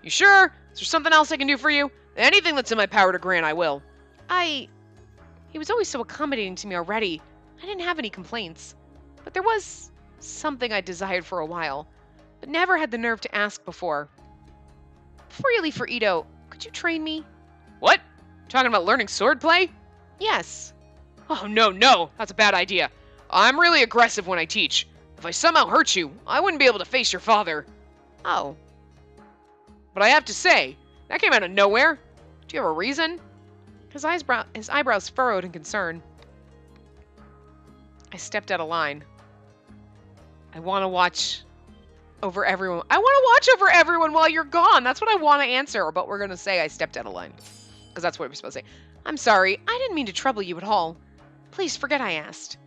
You sure? Is there something else I can do for you? Anything that's in my power to grant, I will. He was always so accommodating to me already. I didn't have any complaints. But there was something I desired for a while, but never had the nerve to ask before. Before you leave for Ito, could you train me? What? Talking about learning swordplay? Yes. Oh, no, that's a bad idea. I'm really aggressive when I teach. If I somehow hurt you, I wouldn't be able to face your father. Oh. But I have to say, that came out of nowhere. Do you have a reason? His eyebrows furrowed in concern. I stepped out of line. I want to watch over everyone. I want to watch over everyone while you're gone. That's what I want to answer, but we're going to say I stepped out of line. Because that's what we're supposed to say. I'm sorry. I didn't mean to trouble you at all. Please forget I asked.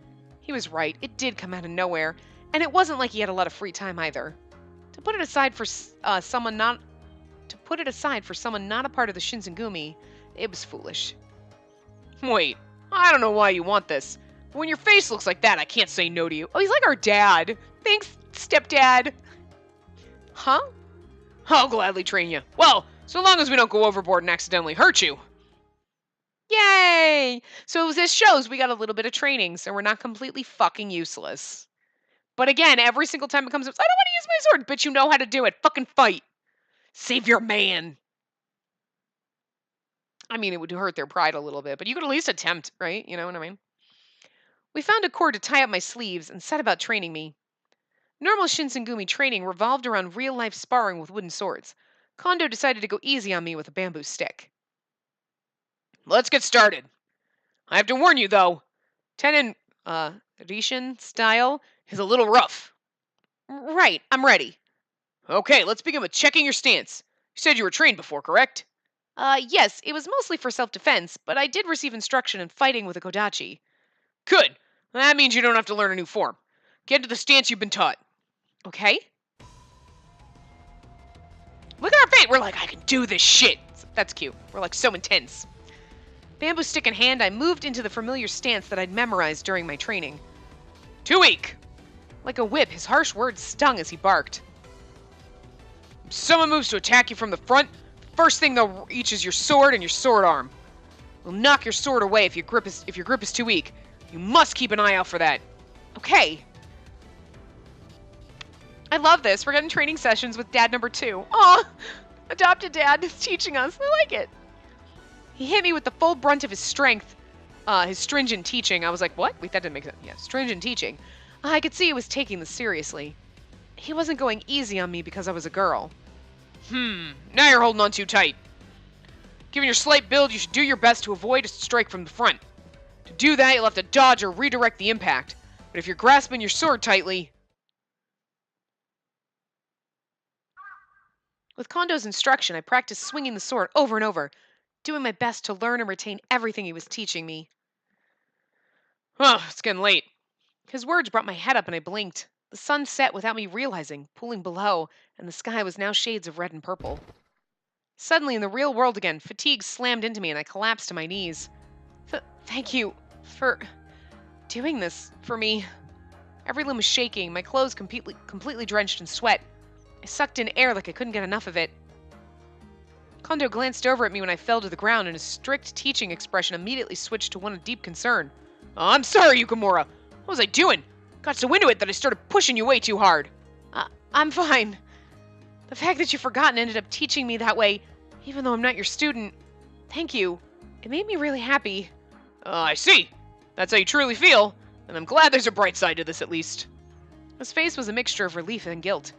He was right. It did come out of nowhere. And it wasn't like he had a lot of free time either. To put it aside for someone not a part of the Shinsengumi, it was foolish. Wait, I don't know why you want this. But when your face looks like that, I can't say no to you. Oh, he's like our dad. Thanks, stepdad. Huh? I'll gladly train you. Well, so long as we don't go overboard and accidentally hurt you. Yay! So this shows we got a little bit of training, so we're not completely fucking useless. But again, every single time it comes up, I don't want to use my sword, but you know how to do it. Fucking fight. Save your man. I mean, it would hurt their pride a little bit, but you could at least attempt, right? You know what I mean? We found a cord to tie up my sleeves and set about training me. Normal Shinsengumi training revolved around real-life sparring with wooden swords. Kondo decided to go easy on me with a bamboo stick. Let's get started. I have to warn you, though. Tenin, Rishin style is a little rough. Right, I'm ready. Okay, let's begin with checking your stance. You said you were trained before, correct? Yes, it was mostly for self-defense, but I did receive instruction in fighting with a kodachi. Good. That means you don't have to learn a new form. Get into the stance you've been taught. Okay. Look at our face. We're like, I can do this shit. That's cute. We're like so intense. Bamboo stick in hand, I moved into the familiar stance that I'd memorized during my training. Too weak. Like a whip, his harsh words stung as he barked. If someone moves to attack you from the front, the first thing they'll reach is your sword and your sword arm. We'll knock your sword away if your grip is too weak. You must keep an eye out for that. Okay. I love this. We're getting training sessions with dad number 2. Aw, adopted dad is teaching us. I like it. He hit me with the full brunt of his strength, his stringent teaching. I was like, what? Wait, that didn't make sense. Yeah, stringent teaching. I could see he was taking this seriously. He wasn't going easy on me because I was a girl. Now you're holding on too tight. Given your slight build, you should do your best to avoid a strike from the front. To do that, you'll have to dodge or redirect the impact. But if you're grasping your sword tightly... With Kondo's instruction, I practiced swinging the sword over and over. doing my best to learn and retain everything he was teaching me. Oh, it's getting late. His words brought my head up and I blinked. The sun set without me realizing, pooling below, and the sky was now shades of red and purple. Suddenly, in the real world again, fatigue slammed into me and I collapsed to my knees. Thank you for doing this for me. Every limb was shaking, my clothes completely drenched in sweat. I sucked in air like I couldn't get enough of it. Kondo glanced over at me when I fell to the ground, and his strict teaching expression immediately switched to one of deep concern. Oh, I'm sorry, Yukimura. What was I doing? Got so into it that I started pushing you way too hard. I'm fine. The fact that you forgot and ended up teaching me that way, even though I'm not your student, thank you. It made me really happy. I see. That's how you truly feel, and I'm glad there's a bright side to this at least. His face was a mixture of relief and guilt.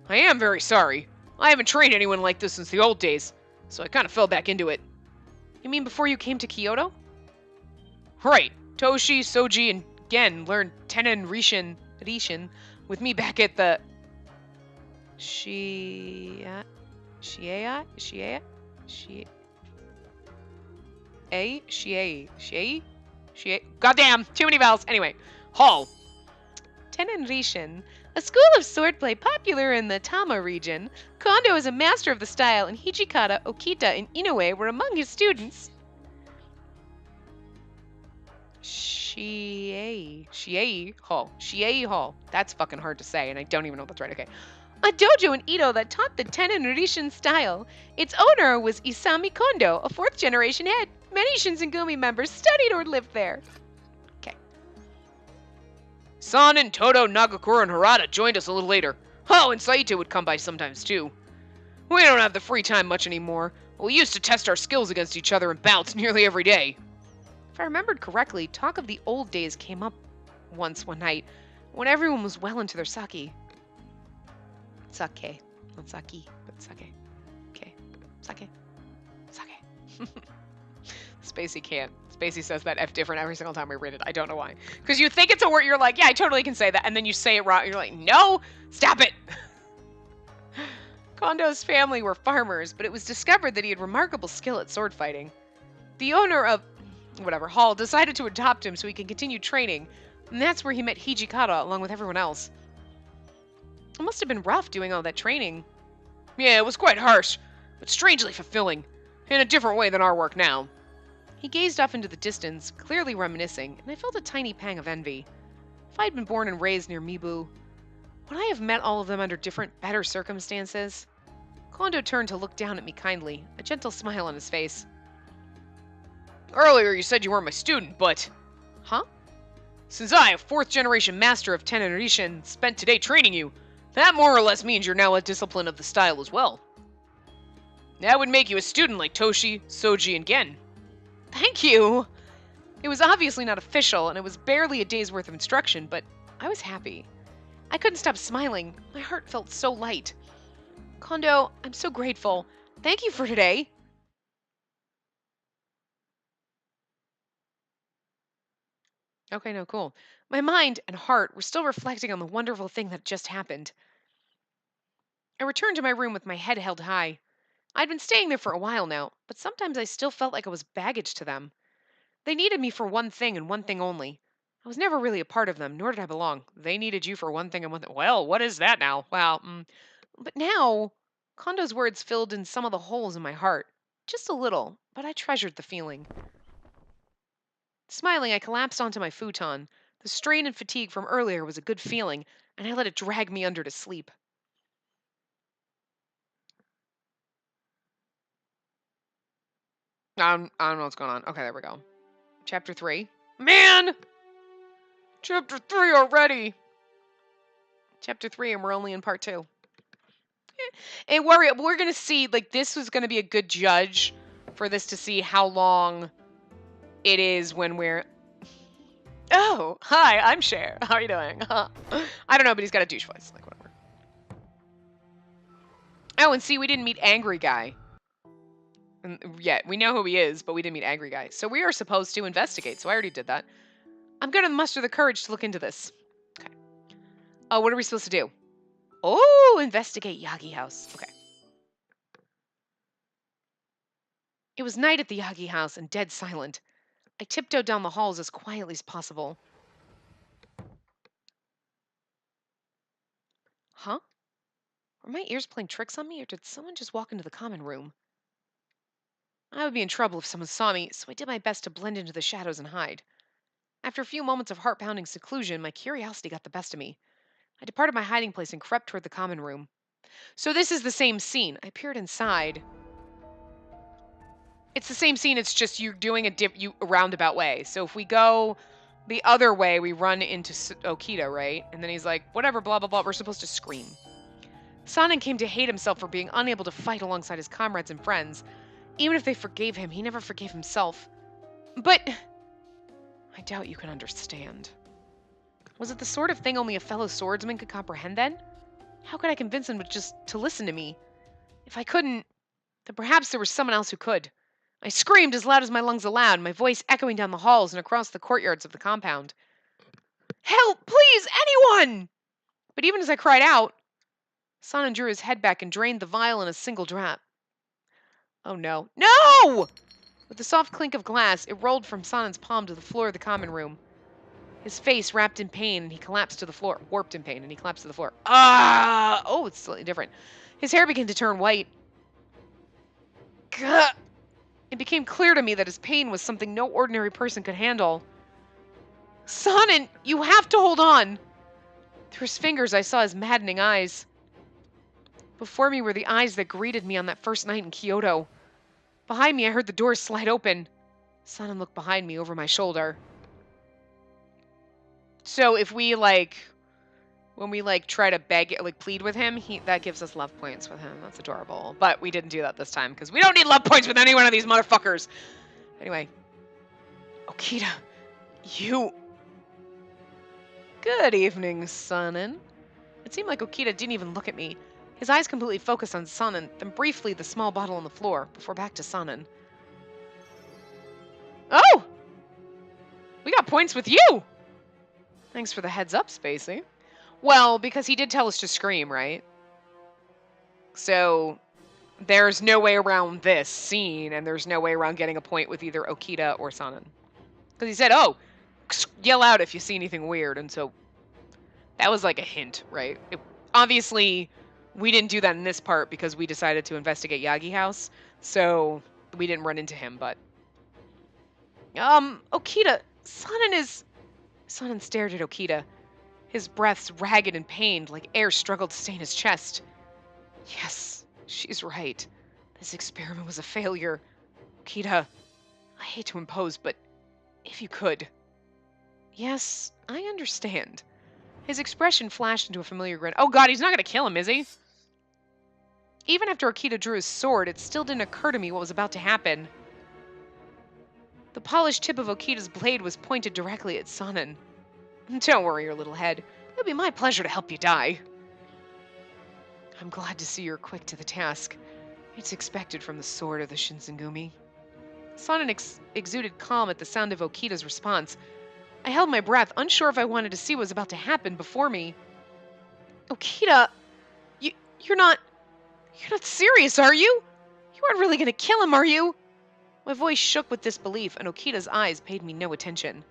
I am very sorry. I haven't trained anyone like this since the old days, so I kind of fell back into it. You mean before you came to Kyoto? Right. Toshi, Soji, and Gen learned Tenin Rishin with me back at the... Goddamn, too many vowels. Anyway, Hall. Tenin Rishin, a school of swordplay popular in the Tama region. Kondo is a master of the style, and Hijikata, Okita, and Inoue were among his students. Shiei Hall. That's fucking hard to say, and I don't even know if that's right. Okay. A dojo in Edo that taught the Tenin Rishin style. Its owner was Isami Kondo, a fourth-generation head. Many Shinsengumi members studied or lived there. Okay. San and Toto, Nagakura, and Harada joined us a little later. Oh, and Saito would come by sometimes, too. We don't have the free time much anymore. We used to test our skills against each other in bouts nearly every day. If I remembered correctly, talk of the old days came up one night, when everyone was well into their sake. Sake. Not sake, but sake. Okay. Sake. Spacey can't. Spacey says that F different every single time we read it. I don't know why. Because you think it's a word, you're like, yeah, I totally can say that, and then you say it wrong, you're like, no, stop it! Kondo's family were farmers, but it was discovered that he had remarkable skill at sword fighting. The owner of Hall decided to adopt him so he could continue training, and that's where he met Hijikata along with everyone else. It must have been rough doing all that training. Yeah, it was quite harsh, but strangely fulfilling, in a different way than our work now. He gazed off into the distance, clearly reminiscing, and I felt a tiny pang of envy. If I had been born and raised near Mibu, would I have met all of them under different, better circumstances? Kondo turned to look down at me kindly, a gentle smile on his face. Earlier you said you weren't my student, but... Huh? Since I, a fourth-generation master of Tenin Rishin, spent today training you, that more or less means you're now a discipline of the style as well. That would make you a student like Toshi, Soji, and Gen. Thank you! It was obviously not official, and it was barely a day's worth of instruction, but I was happy. I couldn't stop smiling. My heart felt so light. Kondo, I'm so grateful. Thank you for today. Okay, no, cool. My mind and heart were still reflecting on the wonderful thing that just happened. I returned to my room with my head held high. I'd been staying there for a while now, but sometimes I still felt like I was baggage to them. They needed me for one thing and one thing only. I was never really a part of them, nor did I belong. They needed you for one thing and one thing. Well, what is that now? Wow. But now, Kondo's words filled in some of the holes in my heart. Just a little, but I treasured the feeling. Smiling, I collapsed onto my futon. The strain and fatigue from earlier was a good feeling, and I let it drag me under to sleep. I don't know what's going on. Okay, there we go. Chapter 3. Man! Chapter 3 already! Chapter 3, and we're only in part 2. And we're going to see, like, this was going to be a good judge for this to see how long it is when we're... Oh, hi, I'm Cher. How are you doing? I don't know, but he's got a douche voice. Like, whatever. Oh, and see, we didn't meet Angry Guy. Yet. We know who he is, but we didn't meet Angry Guy. So we are supposed to investigate, so I already did that. I'm going to muster the courage to look into this. Okay. Oh, what are we supposed to do? Oh, investigate Yagi House. Okay. It was night at the Yagi house and dead silent. I tiptoed down the halls as quietly as possible. Huh? Were my ears playing tricks on me, or did someone just walk into the common room? I would be in trouble if someone saw me, so I did my best to blend into the shadows and hide. After a few moments of heart-pounding seclusion, my curiosity got the best of me. I departed my hiding place and crept toward the common room. So this is the same scene. I peered inside. It's the same scene, it's just you doing a roundabout way. So if we go the other way, we run into Okita, right? And then he's like, whatever, blah, blah, blah. We're supposed to scream. Sanan came to hate himself for being unable to fight alongside his comrades and friends. Even if they forgave him, he never forgave himself. But I doubt you can understand. Was it the sort of thing only a fellow swordsman could comprehend then? How could I convince him to listen to me? If I couldn't, then perhaps there was someone else who could. I screamed as loud as my lungs allowed, my voice echoing down the halls and across the courtyards of the compound. Help, please, anyone! But even as I cried out, Sanan drew his head back and drained the vial in a single draught. Oh no. No! With the soft clink of glass, it rolled from Sanan's palm to the floor of the common room. His face wrapped in pain, and he collapsed to the floor. Warped in pain, and he collapsed to the floor. Ah! Oh, it's slightly different. His hair began to turn white. Gah! It became clear to me that his pain was something no ordinary person could handle. Sanan, you have to hold on! Through his fingers, I saw his maddening eyes. Before me were the eyes that greeted me on that first night in Kyoto. Behind me, I heard the doors slide open. Sanan looked behind me over my shoulder. So if we, when we, try to beg, plead with him, that gives us love points with him. That's adorable. But we didn't do that this time, because we don't need love points with any one of these motherfuckers. Anyway. Okita, you... Good evening, Sanan. It seemed like Okita didn't even look at me. His eyes completely focused on Sanan, then briefly the small bottle on the floor, before back to Sanan. Oh! We got points with you! Thanks for the heads up, Spacey. Well, because he did tell us to scream, right? So, there's no way around this scene, and there's no way around getting a point with either Okita or Sanan. Because he said, oh, yell out if you see anything weird, and so that was like a hint, right? Obviously, we didn't do that in this part because we decided to investigate Yagi House, so we didn't run into him, but... Okita, Sanan stared at Okita. His breaths ragged and pained, like air struggled to stain his chest. Yes, she's right. This experiment was a failure. Okita, I hate to impose, but if you could... Yes, I understand. His expression flashed into a familiar grin. Oh god, he's not gonna kill him, is he? Even after Okita drew his sword, it still didn't occur to me what was about to happen. The polished tip of Okita's blade was pointed directly at Sanan. Don't worry your little head. It'll be my pleasure to help you die. I'm glad to see you're quick to the task. It's expected from the sword of the Shinsengumi. Sanan exuded calm at the sound of Okita's response. I held my breath, unsure if I wanted to see what was about to happen before me. Okita, you're not serious, are you? You aren't really gonna kill him, are you? My voice shook with disbelief, and Okita's eyes paid me no attention.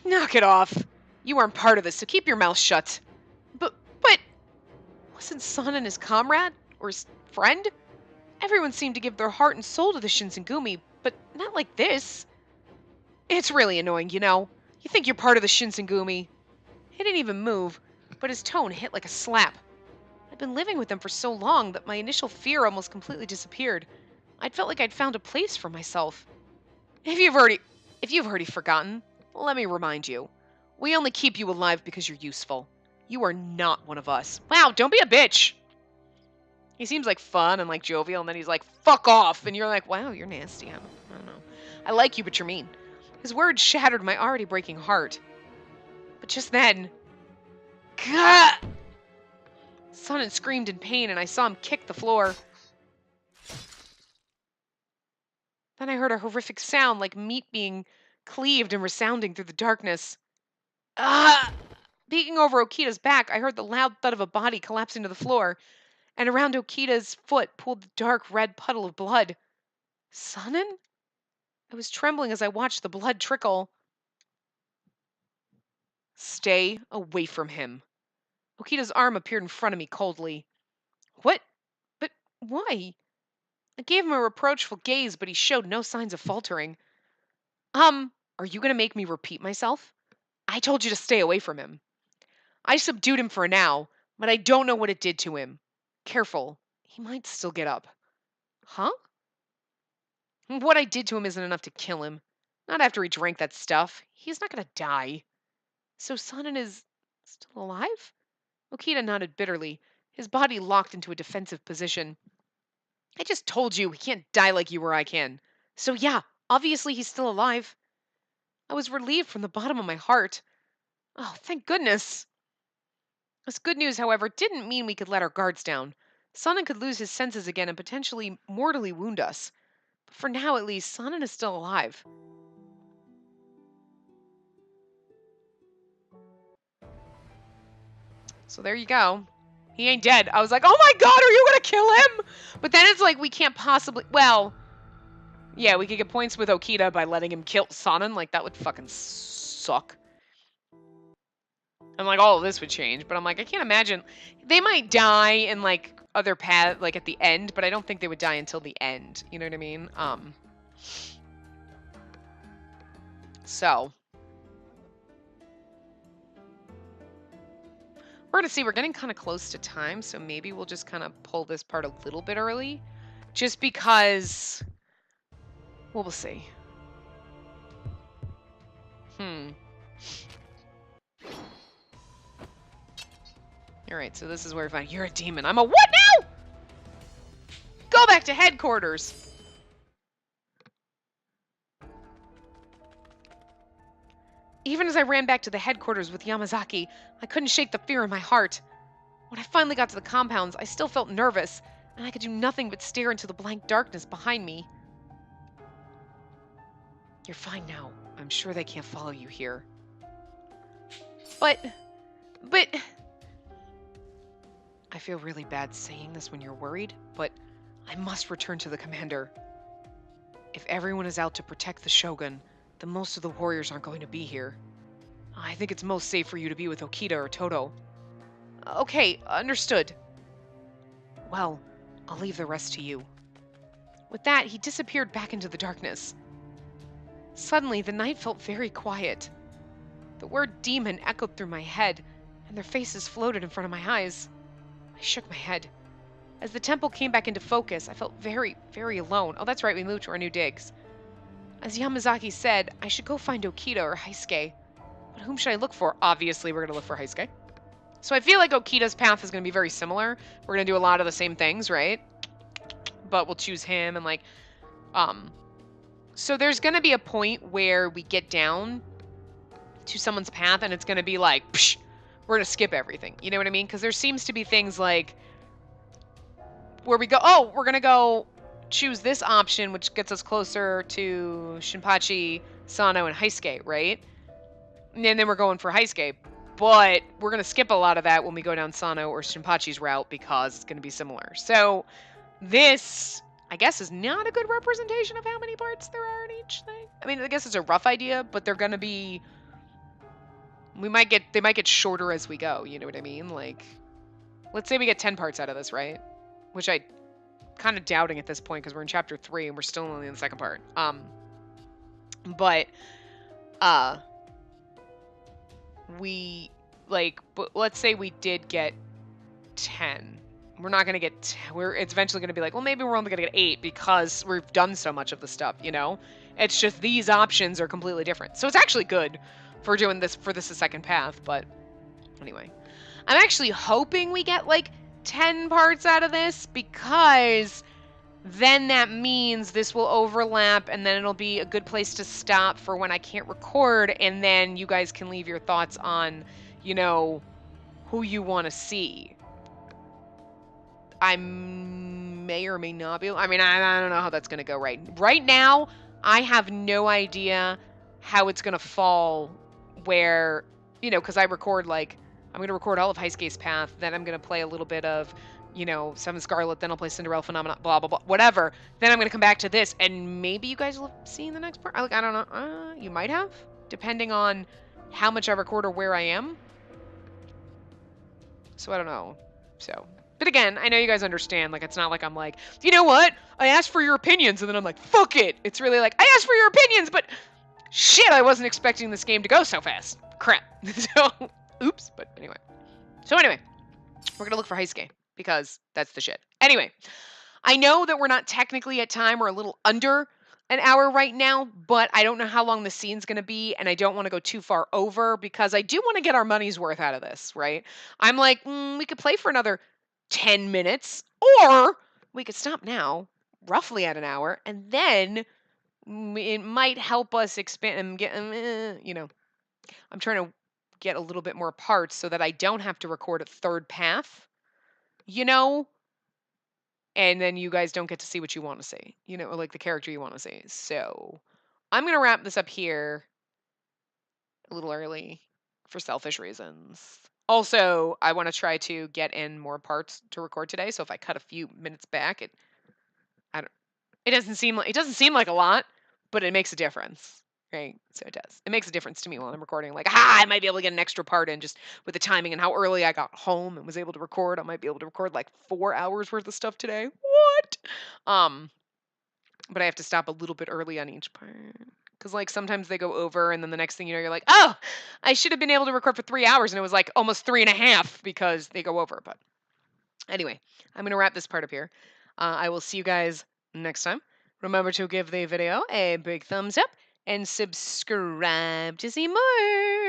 Knock it off. You aren't part of this, so keep your mouth shut. But, wasn't Sanan his comrade? Or his friend? Everyone seemed to give their heart and soul to the Shinsengumi, but not like this. It's really annoying, you know. You think you're part of the Shinsengumi. He didn't even move, but his tone hit like a slap. I'd been living with them for so long that my initial fear almost completely disappeared. I'd felt like I'd found a place for myself. If you've already forgotten, let me remind you. We only keep you alive because you're useful. You are not one of us. Wow, don't be a bitch! He seems like fun and like jovial, and then he's like, fuck off! And you're like, wow, you're nasty. I don't know. I like you, but you're mean. His words shattered my already breaking heart. But just then... Gah! Sanan screamed in pain, and I saw him kick the floor. Then I heard a horrific sound like meat being cleaved and resounding through the darkness. Ah! Peeking over Okita's back, I heard the loud thud of a body collapsing to the floor. and around Okita's foot pooled the dark red puddle of blood. Sanan? I was trembling as I watched the blood trickle. Stay away from him. Okita's arm appeared in front of me coldly. What? But why? I gave him a reproachful gaze, but he showed no signs of faltering. Are you going to make me repeat myself? I told you to stay away from him. I subdued him for now, but I don't know what it did to him. Careful. He might still get up. Huh? What I did to him isn't enough to kill him. Not after he drank that stuff. He's not going to die. So Sanan is still alive? Okita nodded bitterly, his body locked into a defensive position. I just told you he can't die like you or I can. So yeah, obviously he's still alive. I was relieved from the bottom of my heart. Oh, thank goodness. This good news, however, didn't mean we could let our guards down. Sanan could lose his senses again and potentially mortally wound us. But for now, at least, Sanan is still alive. So there you go. He ain't dead. I was like, oh my god, are you gonna kill him? But then it's like, we can't possibly... Well, yeah, we could get points with Okita by letting him kill Sanan. Like, that would fucking suck. And like, all of this would change. But I'm like, I can't imagine. They might die in like other path, like at the end, but I don't think they would die until the end. You know what I mean? So we're gonna see. We're getting kind of close to time, so maybe we'll just kind of pull this part a little bit early, just because. Well, we'll see. All right, so this is where we find you're a demon. I'm a what now? Go back to headquarters. Even as I ran back to the headquarters with Yamazaki, I couldn't shake the fear in my heart. When I finally got to the compounds, I still felt nervous, and I could do nothing but stare into the blank darkness behind me. You're fine now. I'm sure they can't follow you here. But... I feel really bad saying this when you're worried, but I must return to the commander. If everyone is out to protect the Shogun, then most of the warriors aren't going to be here. I think it's most safe for you to be with Okita or Toto. Okay, understood. Well, I'll leave the rest to you. With that, he disappeared back into the darkness. Suddenly, the night felt very quiet. The word demon echoed through my head, and their faces floated in front of my eyes. I shook my head. As the temple came back into focus, I felt very, very alone. Oh, that's right, we moved to our new digs. As Yamazaki said, I should go find Okita or Heisuke. But whom should I look for? Obviously, we're going to look for Heisuke. So I feel like Okita's path is going to be very similar. We're going to do a lot of the same things, right? But we'll choose him and like... So there's going to be a point where we get down to someone's path and it's going to be like, psh, we're going to skip everything. You know what I mean? Because there seems to be things like where we go, oh, we're going to go choose this option, which gets us closer to Shinpachi, Sano, and Heisuke, right? And then we're going for Heisuke. But we're going to skip a lot of that when we go down Sano or Shinpachi's route because it's going to be similar. So this, I guess, is not a good representation of how many parts there are in each thing. I mean, I guess it's a rough idea, but they're going to be... they might get shorter as we go, you know what I mean? Like, let's say we get 10 parts out of this, right? Which I kind of doubting at this point because we're in chapter 3 and we're still only in the second part. But let's say we did get 10. We're not going to get, it's eventually going to be like, well, maybe we're only going to get 8 because we've done so much of the stuff, you know? It's just these options are completely different. So it's actually good for doing this, for this a second path, but anyway. I'm actually hoping we get like 10 parts out of this because then that means this will overlap and then it'll be a good place to stop for when I can't record, and then you guys can leave your thoughts on, you know, who you want to see. I may or may not be, I mean, I don't know how that's going to go right now. I have no idea how it's going to fall where, you know, because I record like, I'm going to record all of Heisuke's path, then I'm going to play a little bit of you know, Seven Scarlet, then I'll play Cinderella Phenomena, blah, blah, blah, whatever. Then I'm going to come back to this, and maybe you guys will have seen the next part. Like, I don't know. You might have, depending on how much I record or where I am. So I don't know. So, but again, I know you guys understand. Like, it's not like I'm like, you know what? I asked for your opinions, and then I'm like, fuck it. It's really like, I asked for your opinions, but shit, I wasn't expecting this game to go so fast. Crap. So, oops. But anyway. So anyway, we're gonna look for Heisuke because that's the shit. Anyway, I know that we're not technically at time. We're a little under an hour right now, but I don't know how long the scene's going to be, and I don't want to go too far over because I do want to get our money's worth out of this, right? I'm like, we could play for another 10 minutes, or we could stop now, roughly at an hour, and then it might help us expand and get, you know, I'm trying to get a little bit more parts so that I don't have to record a third path, you know? And then you guys don't get to see what you want to see, you know, or like the character you want to see. So I'm going to wrap this up here a little early for selfish reasons. Also, I want to try to get in more parts to record today. So if I cut a few minutes back, I don't, it doesn't seem like a lot, but it makes a difference. Right. So it does. It makes a difference to me while I'm recording. Like, I might be able to get an extra part in just with the timing and how early I got home and was able to record. I might be able to record like 4 hours worth of stuff today. What? Um, but I have to stop a little bit early on each part. Because, like, sometimes they go over, and then the next thing you know, you're like, oh, I should have been able to record for 3 hours, and it was like almost 3.5 because they go over. But anyway, I'm going to wrap this part up here. I will see you guys next time. Remember to give the video a big thumbs up and subscribe to see more.